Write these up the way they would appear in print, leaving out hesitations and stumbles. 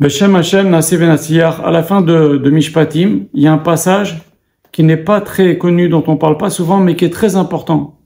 Beshem Hashem Naaseh V'Natzliach, à la fin de Mishpatim, il y a un passage qui n'est pas très connu, dont on parle pas souvent, mais qui est très important.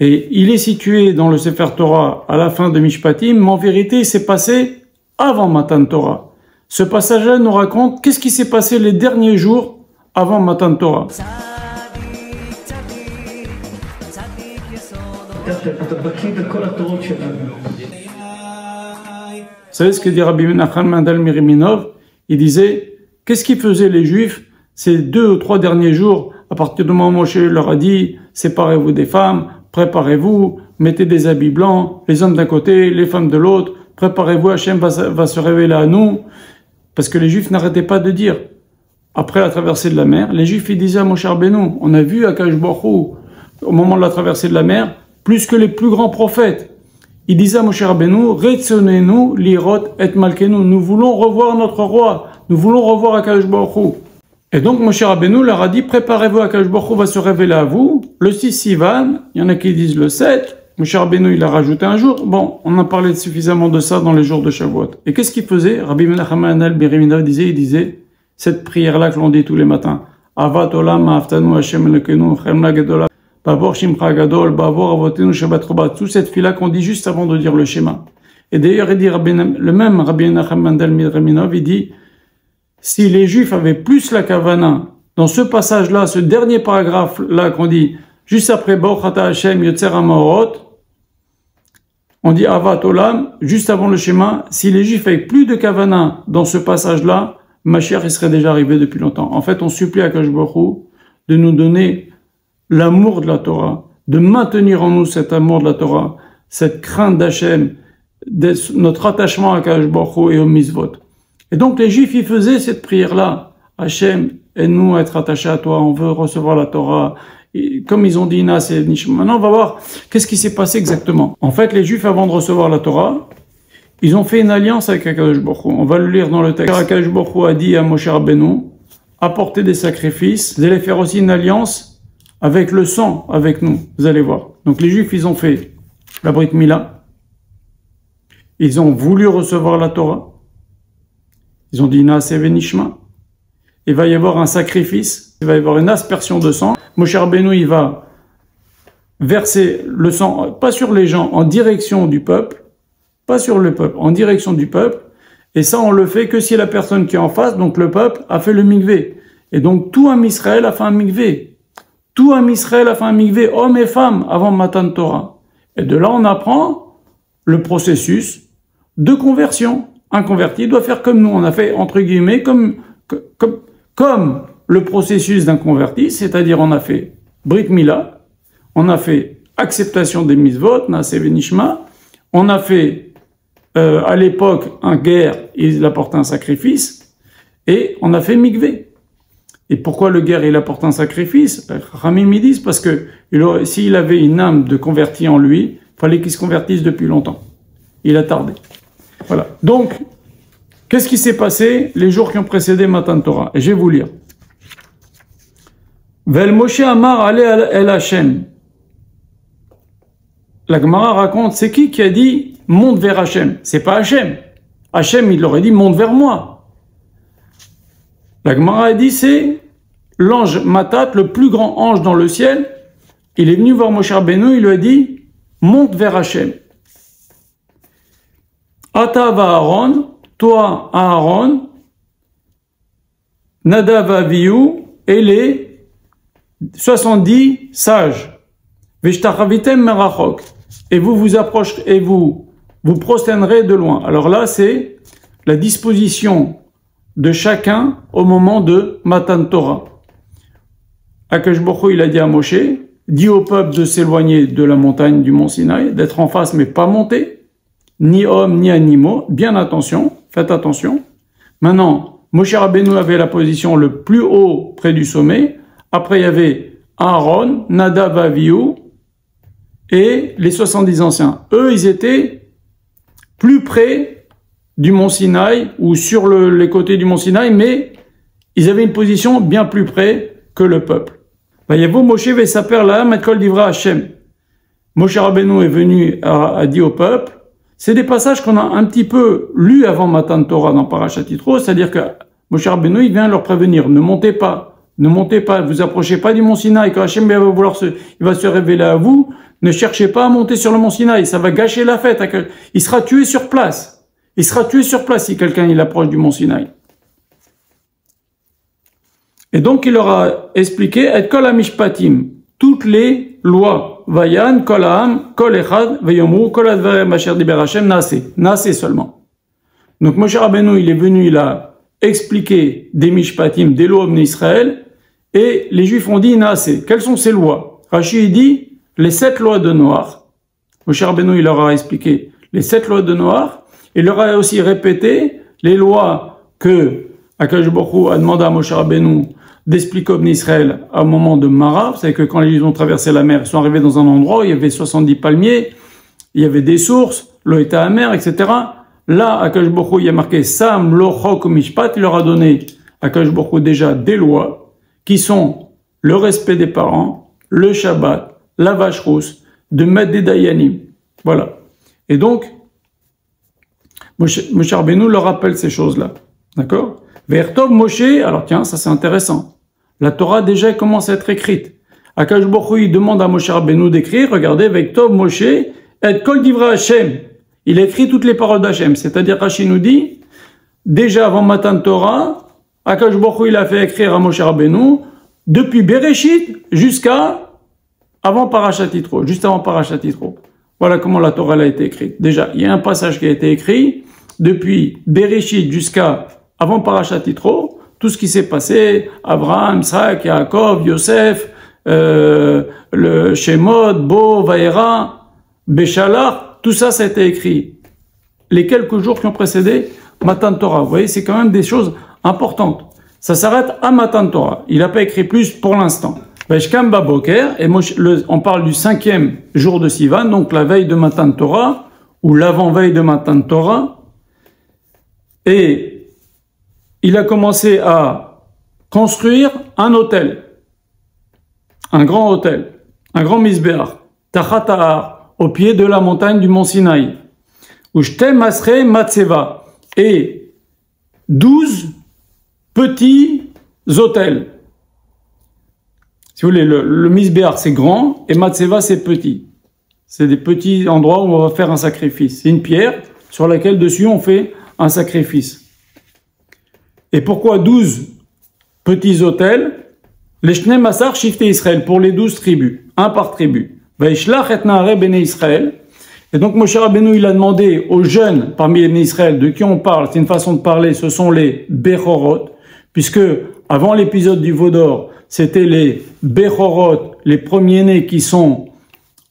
Et il est situé dans le Sefer Torah à la fin de Mishpatim, mais en vérité, il s'est passé avant Matan Torah. Ce passage-là nous raconte qu'est-ce qui s'est passé les derniers jours avant Matan Torah. Vous savez ce que dit Rabbi Menachem Mendel Miriminov? Il disait, qu'est-ce qu'ils faisaient les Juifs ces 2 ou 3 derniers jours, à partir du moment où Moshe leur a dit, séparez-vous des femmes, préparez-vous, mettez des habits blancs, les hommes d'un côté, les femmes de l'autre, préparez-vous, Hachem va se révéler à nous. Parce que les Juifs n'arrêtaient pas de dire, après la traversée de la mer, les Juifs ils disaient à Moshe Rabbeinu, on a vu Akadosh Baruch Hu, au moment de la traversée de la mer, plus que les plus grands prophètes. Il disait à Moshe Rabbeinu, Retzonenu lirot et malkenu, nous voulons revoir notre roi, nous voulons revoir Akadosh Baruch Hu. Et donc Moshe Rabbeinu leur a dit, préparez-vous, Akadosh Baruch Hu va se révéler à vous, le 6 Sivan, il y en a qui disent le 7, Moshe Rabbeinu il a rajouté un jour, bon, on a parlé suffisamment de ça dans les jours de Shavuot. Et qu'est-ce qu'il faisait? Rabbi Menachem Mendel Miriminov disait, cette prière-là que l'on dit tous les matins, Avat olam ma'aftanu Hashem Elokenu, chemla gedola, Bavor Shimcha Gadol, Bavor Avotenu Shabbat Robat, toute cette fila qu'on dit juste avant de dire le schéma. Et d'ailleurs, il dit le même Rabbi Menachem Mendel Miriminov, il dit, si les Juifs avaient plus la kavana, dans ce passage-là, ce dernier paragraphe-là qu'on dit, juste après Baruch Ata Hashem Yotzer HaMaorot, on dit Avat Olam, juste avant le schéma, si les Juifs avaient plus de kavana dans ce passage-là, Mashiach il serait déjà arrivé depuis longtemps. En fait, on supplie à Akadosh Baruch Hu de nous donner l'amour de la Torah, de maintenir en nous cet amour de la Torah, cette crainte d'Hachem, notre attachement à Akadosh Baruch Hu et au mitzvot. Et donc les Juifs, ils faisaient cette prière-là. Hachem, aide-nous à être attachés à toi, on veut recevoir la Torah. Et comme ils ont dit Naaseh Nishma. Maintenant, on va voir qu'est-ce qui s'est passé exactement. En fait, les Juifs, avant de recevoir la Torah, ils ont fait une alliance avec Akadosh Baruch Hu. On va le lire dans le texte. Akadosh Baruch Hu a dit à Moshe Rabbeinu, apportez des sacrifices, vous allez faire aussi une alliance avec le sang, avec nous. Vous allez voir. Donc les Juifs, ils ont fait la Brit Mila. Ils ont voulu recevoir la Torah. Ils ont dit Naaseh Nishma. Il va y avoir un sacrifice, il va y avoir une aspersion de sang. Moshe Rabbeinu, il va verser le sang, pas sur les gens, en direction du peuple, pas sur le peuple, en direction du peuple. Et ça, on le fait que si la personne qui est en face, donc le peuple, a fait le mikvé. Et donc tout un Israël a fait un mikvé. Tout un Israël a fait un mikvé, hommes et femmes, avant Matan Torah. Et de là, on apprend le processus de conversion. Un converti doit faire comme nous. On a fait, entre guillemets, comme le processus d'un converti, c'est-à-dire on a fait Brit Mila, on a fait acceptation des mitzvot, Naaseh Nishma, on a fait à l'époque un guerre, il apporte un sacrifice, et on a fait mikvé. Et pourquoi le guerre il apporte un sacrifice? Ramim ils disent parce que s'il avait une âme de converti en lui, il fallait qu'il se convertisse depuis longtemps. Il a tardé. Voilà. Donc, qu'est-ce qui s'est passé les jours qui ont précédé Matan Torah? Et je vais vous lire. Vel Moshe Amar Ale El Hashem. La Gemara raconte, c'est qui a dit monte vers Hashem? C'est pas Hashem. Hashem, il aurait dit monte vers moi. La Gemara a dit c'est l'ange Matat, le plus grand ange dans le ciel. Il est venu voir Moshe Rabbeinu, il lui a dit monte vers Hashem. Ata va Aaron, toi Aaron, Nadav Avihu et les 70 sages. Veshtachavitem merachok. Et vous vous approcherez et vous prosternerez de loin. Alors là, c'est la disposition de chacun au moment de Matan Torah. Akadosh Baruch Hu, il a dit à Moshe, dis au peuple de s'éloigner de la montagne du mont Sinaï, d'être en face mais pas monter, ni hommes ni animaux, bien attention, faites attention. Maintenant, Moshe Rabbeinu avait la position le plus haut près du sommet, après il y avait Aaron, Nadav Avihu, et les 70 anciens. Eux, ils étaient plus près du mont Sinaï, ou sur les côtés du mont Sinaï, mais ils avaient une position bien plus près que le peuple. Vayavu Moshe vesaper lahem et kol divra Hashem. Moshe Rabbeinu est venu, a dit au peuple, c'est des passages qu'on a un petit peu lus avant Matan Torah dans Parashat Yitro, c'est-à-dire que Moshe Rabbeinu, il vient leur prévenir, ne montez pas, vous approchez pas du mont Sinaï, quand Hachem il va se révéler à vous, ne cherchez pas à monter sur le mont Sinaï, ça va gâcher la fête, il sera tué sur place. Il sera tué sur place si quelqu'un il approche du mont Sinaï. Et donc il leur a expliqué et kol hamishpatim, toutes les lois, vayan kol ha'am kol echad vayomru kol advarim asher diber Hashem naase seulement. Donc Moshe Rabbeinu il est venu, il a expliqué des mishpatim, des lois d'Israël, et les Juifs ont dit naase. Quelles sont ces lois? Rashi dit les 7 lois de Noach. Moshe Rabbeinu il leur a expliqué les 7 lois de Noach. Il leur a aussi répété les lois que Akadosh Baruch Hu a demandé à Moshe Rabbeinu d'expliquer au Israël au moment de Mara. Vous savez que quand les Juifs ont traversé la mer, ils sont arrivés dans un endroit où il y avait 70 palmiers, il y avait des sources, l'eau était amère, etc. Là, Akadosh Baruch Hu, il y a marqué Sam lo chok mishpat. Il leur a donné Akadosh Baruch Hu déjà des lois qui sont le respect des parents, le Shabbat, la vache rousse, de mettre des dayanim. Voilà. Et donc, Moshe Rabbeinu leur rappelle ces choses-là. D'accord? Ve'ertov Moshe, alors tiens, ça c'est intéressant. La Torah déjà commence à être écrite. Akadosh Baruch Hu, il demande à Moshe Rabbeinu d'écrire, regardez, Ve'ertov Moshe, et kol divrei Hashem. Il écrit toutes les paroles d'Hachem. C'est-à-dire, Rashi nous dit, déjà avant Matan Torah, Akadosh Baruch Hu, il a fait écrire à Moshe Rabbeinu, depuis Bereshit jusqu'à avant Parashat Yitro, juste avant Parashat Yitro. Voilà comment la Torah a été écrite. Déjà, il y a un passage qui a été écrit depuis Bereshit jusqu'à avant Parashat Yitro, tout ce qui s'est passé, Abraham, Isaac, Yaakov, Yosef, le Shemot, Bo, Vaera, Béchalach, tout ça, ça a été écrit. Les quelques jours qui ont précédé Matan Torah. Vous voyez, c'est quand même des choses importantes. Ça s'arrête à Matan Torah. Il n'a pas écrit plus pour l'instant. Veshkam Baboker, et on parle du 5e jour de Sivan, donc la veille de Matan Torah, ou l'avant-veille de Matan Torah, et il a commencé à construire un hôtel, un grand hôtel, un grand misbéach, Tachatahar, au pied de la montagne du mont Sinaï, où Shte Masre Matseva, et 12 petits hôtels. Si vous voulez, le misbéach c'est grand et Matseva c'est petit. C'est des petits endroits où on va faire un sacrifice. C'est une pierre sur laquelle dessus on fait un sacrifice. Et pourquoi 12 petits hôtels? Les Shnei Masar Shifte Israël, pour les 12 tribus, un par tribu. Vaishlach et Nahare Bnei Israël. Et donc Moshe Rabbeinu il a demandé aux jeunes parmi les Bnei Israël de qui on parle, c'est une façon de parler, ce sont les Bechorot, puisque avant l'épisode du veau d'or, c'était les Bechorot, les premiers-nés qui sont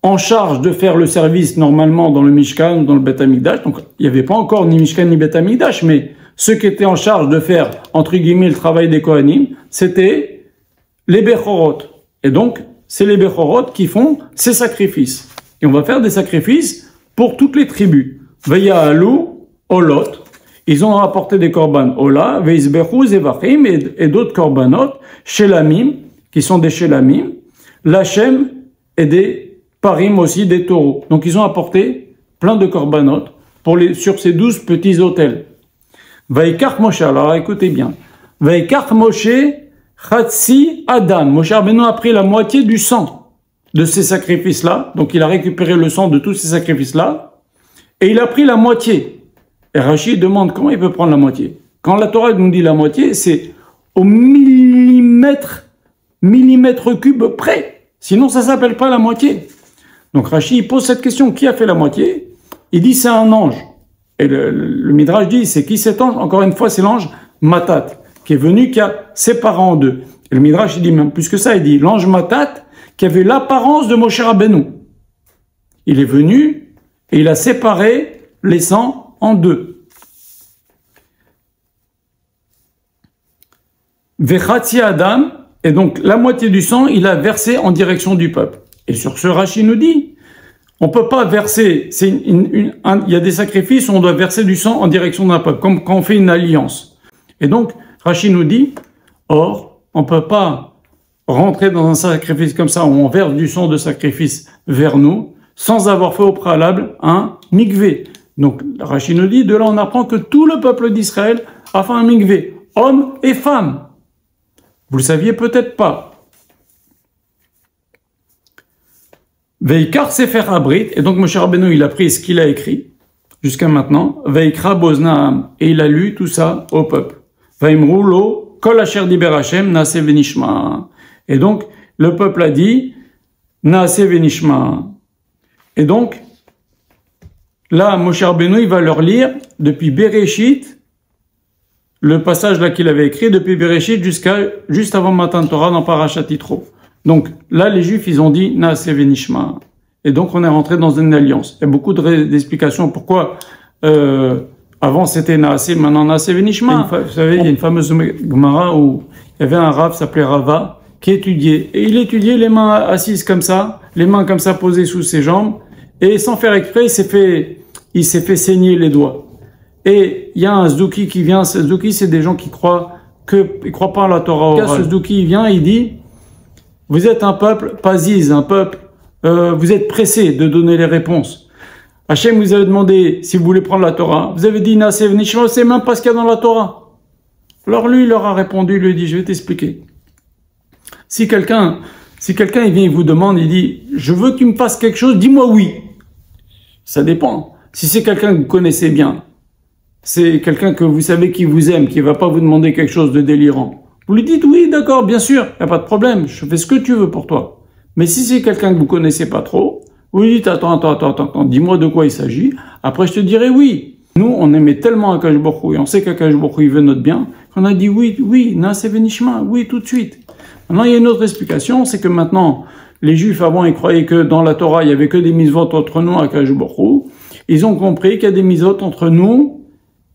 en charge de faire le service normalement dans le Mishkan ou dans le Beth Amikdash. Donc il n'y avait pas encore ni Mishkan ni Beth Amikdash, mais ceux qui étaient en charge de faire, entre guillemets, le travail des Kohanim, c'était les Bechorot. Et donc, c'est les Bechorot qui font ces sacrifices. Et on va faire des sacrifices pour toutes les tribus. Veya alou, olot. Ils ont apporté des korban ola, veizbechu, zevachim, et d'autres korbanot, shelamim, qui sont des shelamim, lachem, et des parim aussi, des taureaux. Donc ils ont apporté plein de korbanot sur ces 12 petits autels. Vaikach Moshe, alors écoutez bien. Vaikach Moshe, chatsi Adam. Moshe Rabbeinu a pris la moitié du sang de ces sacrifices-là. Donc il a récupéré le sang de tous ces sacrifices-là. Et il a pris la moitié. Et Rashi demande comment il peut prendre la moitié. Quand la Torah nous dit la moitié, c'est au millimètre cube près. Sinon ça s'appelle pas la moitié. Donc Rashi pose cette question, qui a fait la moitié? Il dit c'est un ange. Et le Midrash dit, c'est qui cet ange? Encore une fois, c'est l'ange Matat, qui est venu, qui a séparé en deux. Et le Midrash, il dit même plus que ça, il dit l'ange Matat, qui avait l'apparence de Moshe Rabbeinu. Il est venu, et il a séparé les sangs en deux. Vechatzi Adam, et donc la moitié du sang, il a versé en direction du peuple. Et sur ce, Rashi nous dit, on peut pas verser, il y a des sacrifices où on doit verser du sang en direction d'un peuple, comme quand on fait une alliance. Et donc, Rashi nous dit, or, on peut pas rentrer dans un sacrifice comme ça, où on verse du sang de sacrifice vers nous, sans avoir fait au préalable un mikvé. Donc, Rashi nous dit, de là on apprend que tout le peuple d'Israël a fait un mikvé, hommes et femmes. Vous le saviez peut-être pas. Veikar Sefer Abrit, et donc Moshe Rabbeinu, il a pris ce qu'il a écrit jusqu'à maintenant, Veikra Boznaam, et il a lu tout ça au peuple. Vaimru lo kol asher diber Hashem naase venishma. Et donc, le peuple a dit, naase venishma. Et donc, là, Moshe Rabbeinu, il va leur lire depuis Bereshit, le passage là qu'il avait écrit, depuis Bereshit jusqu'à juste avant Matan Torah dans Parashat Yitro. Donc là, les Juifs, ils ont dit Naaseh Venishma. Et donc on est rentré dans une alliance. Il y a beaucoup d'explications pourquoi avant c'était Naaseh, maintenant Naaseh Venishma. Vous savez, il y a une fameuse Gemara où il y avait un Rav, s'appelait Rava, qui étudiait. Et il étudiait les mains assises comme ça, les mains comme ça posées sous ses jambes, et sans faire exprès, il s'est fait saigner les doigts. Et il y a un Zdouki qui vient. Ce Zdouki, c'est des gens qui croient pas à la Torah orale. Ce Zdouki, il vient, il dit, vous êtes un peuple paziz, un peuple, vous êtes pressé de donner les réponses. Hachem vous avez demandé si vous voulez prendre la Torah. Vous avez dit, Naaseh Venishma, c'est même pas ce qu'il y a dans la Torah. Alors lui, il leur a répondu, il lui a dit, je vais t'expliquer. Si quelqu'un, il vient, il vous demande, il dit, je veux que tu me fasses quelque chose, dis-moi oui. Ça dépend. Si c'est quelqu'un que vous connaissez bien, c'est quelqu'un que vous savez qui vous aime, qui va pas vous demander quelque chose de délirant. Vous lui dites, oui, d'accord, bien sûr, y a pas de problème, je fais ce que tu veux pour toi. Mais si c'est quelqu'un que vous connaissez pas trop, vous lui dites, attends, dis-moi de quoi il s'agit, après je te dirai oui. Nous, on aimait tellement Akadosh Baruch Hu, et on sait qu'Akadosh Baruch Hu, il veut notre bien, qu'on a dit oui, Naaseh Venishma, oui, tout de suite. Maintenant, il y a une autre explication, c'est que maintenant, les Juifs avant, ils croyaient que dans la Torah, il y avait que des mitzvot entre nous, Akadosh Baruch Hu. Ils ont compris qu'il y a des mitzvot entre nous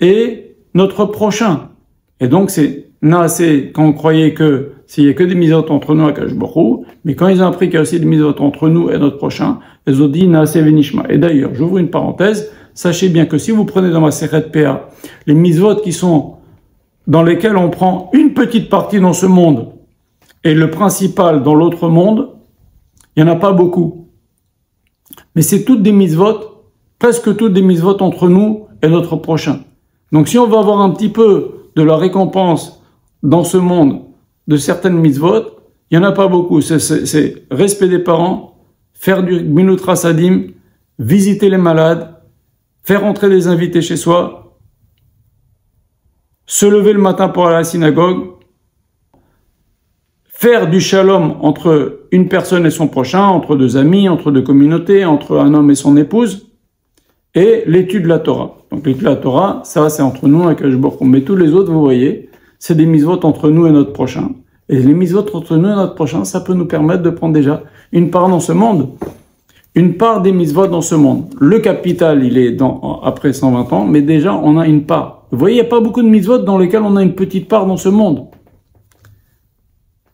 et notre prochain. Et donc, c'est Naaseh, quand on croyait que s'il y a que des mitzvot entre nous, Akadosh Baruch Hu, mais quand ils ont appris qu'il y a aussi des mitzvot entre nous et notre prochain, ils ont dit Naaseh Venishma. Et d'ailleurs, j'ouvre une parenthèse, sachez bien que si vous prenez dans ma Masechet PA, les mitzvot qui sont dans lesquels on prend une petite partie dans ce monde et le principal dans l'autre monde, il n'y en a pas beaucoup. Mais c'est toutes des mitzvot, presque toutes des mitzvot entre nous et notre prochain. Donc si on veut avoir un petit peu de la récompense dans ce monde de certaines mitzvot, il n'y en a pas beaucoup. C'est respect des parents, faire du Gmilut Chasadim, visiter les malades, faire entrer des invités chez soi, se lever le matin pour aller à la synagogue, faire du shalom entre une personne et son prochain, entre deux amis, entre deux communautés, entre un homme et son épouse, et l'étude de la Torah. Donc l'étude de la Torah, ça c'est entre nous et Akadosh Baruch Hu. Mais tous les autres, vous voyez, c'est des mitzvot entre nous et notre prochain. Et les mitzvot entre nous et notre prochain, ça peut nous permettre de prendre déjà une part dans ce monde. Une part des mitzvot dans ce monde. Le capital, il est après 120 ans, mais déjà on a une part. Vous voyez, il n'y a pas beaucoup de mitzvot dans lesquels on a une petite part dans ce monde.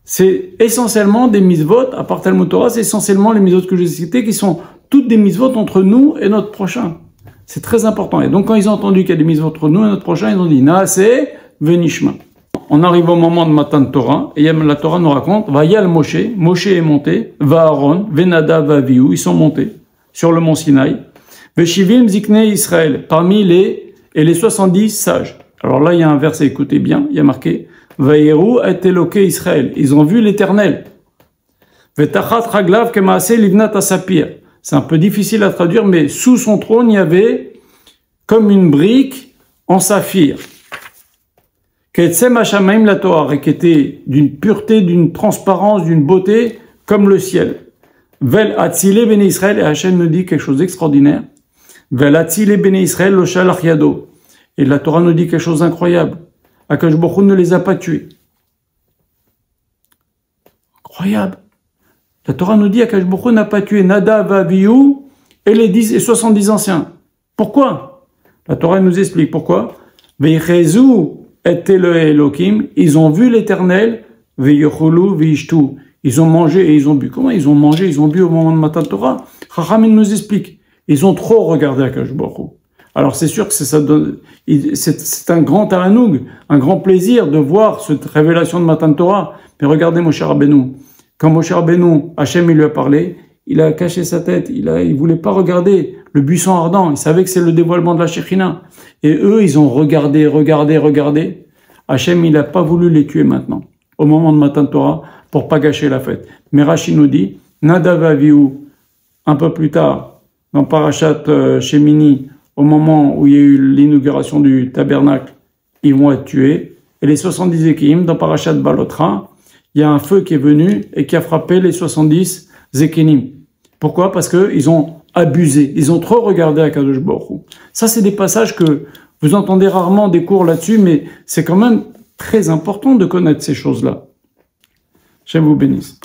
C'est essentiellement des mitzvot, à part Talmud Torah, c'est essentiellement les mitzvot que j'ai cités, qui sont toutes des mitzvot entre nous et notre prochain. C'est très important. Et donc, quand ils ont entendu qu'il y a des mitzvot entre nous et notre prochain, ils ont dit, Naaseh Venishma. On arrive au moment de Matan Torah, et la Torah nous raconte, Vayal Moshe, Moshe est monté, Va Aaron, Venadav, Avihu, ils sont montés sur le mont Sinaï, Veshivim Ziknei Israël, parmi les 70 sages. Alors là, il y a un verset, écoutez bien, il y a marqué, Vayeru et Eloke Israël, ils ont vu l'Éternel. Vetachat Raglav Kemaase Livnat Asapir. C'est un peu difficile à traduire, mais sous son trône, il y avait comme une brique en saphir. Ketsem Hashamaim la Torah, qui était d'une pureté, d'une transparence, d'une beauté, comme le ciel. Vel Atzile Bene Israël, et Hachem nous dit quelque chose d'extraordinaire. Vel Atzile Bene Israël lo shalach yado. Et la Torah nous dit quelque chose d'incroyable. Akadosh Baruch Hu ne les a pas tués. Incroyable. La Torah nous dit qu'Akadosh Baruch Hu n'a pas tué Nadav, Avihu et les 10 et 70 anciens. Pourquoi? La Torah nous explique pourquoi. Veichezu et Elohim, ils ont vu l'Éternel, Veiyochulu, Veishtu. Ils ont mangé et ils ont bu. Comment ils ont mangé, ils ont bu au moment de Matan Torah? Chachamim nous explique. Ils ont trop regardé Akadosh Baruch Hu. Alors c'est sûr que c'est un grand taranoug, un grand plaisir de voir cette révélation de Matan Torah. Mais regardez Moshe Rabbeinu. Quand Moshe Rabbeinu, Hachem il lui a parlé, il a caché sa tête, il voulait pas regarder le buisson ardent. Ils savaient que c'est le dévoilement de la Shekhina. Et eux, ils ont regardé. Hachem, il n'a pas voulu les tuer maintenant, au moment de Matan Torah, pour pas gâcher la fête. Mais Rashi nous dit, Nadav Avihu, un peu plus tard, dans Parashat Shemini, au moment où il y a eu l'inauguration du tabernacle, ils vont être tués. Et les 70 Zekim, dans Parashat Balotra, il y a un feu qui est venu et qui a frappé les 70 Zekenim. Pourquoi? Parce qu'ils ont abusé, ils ont trop regardé à Kadosh Baruch Hu. Ça, c'est des passages que vous entendez rarement des cours là-dessus, mais c'est quand même très important de connaître ces choses-là. J'aime vous bénisse.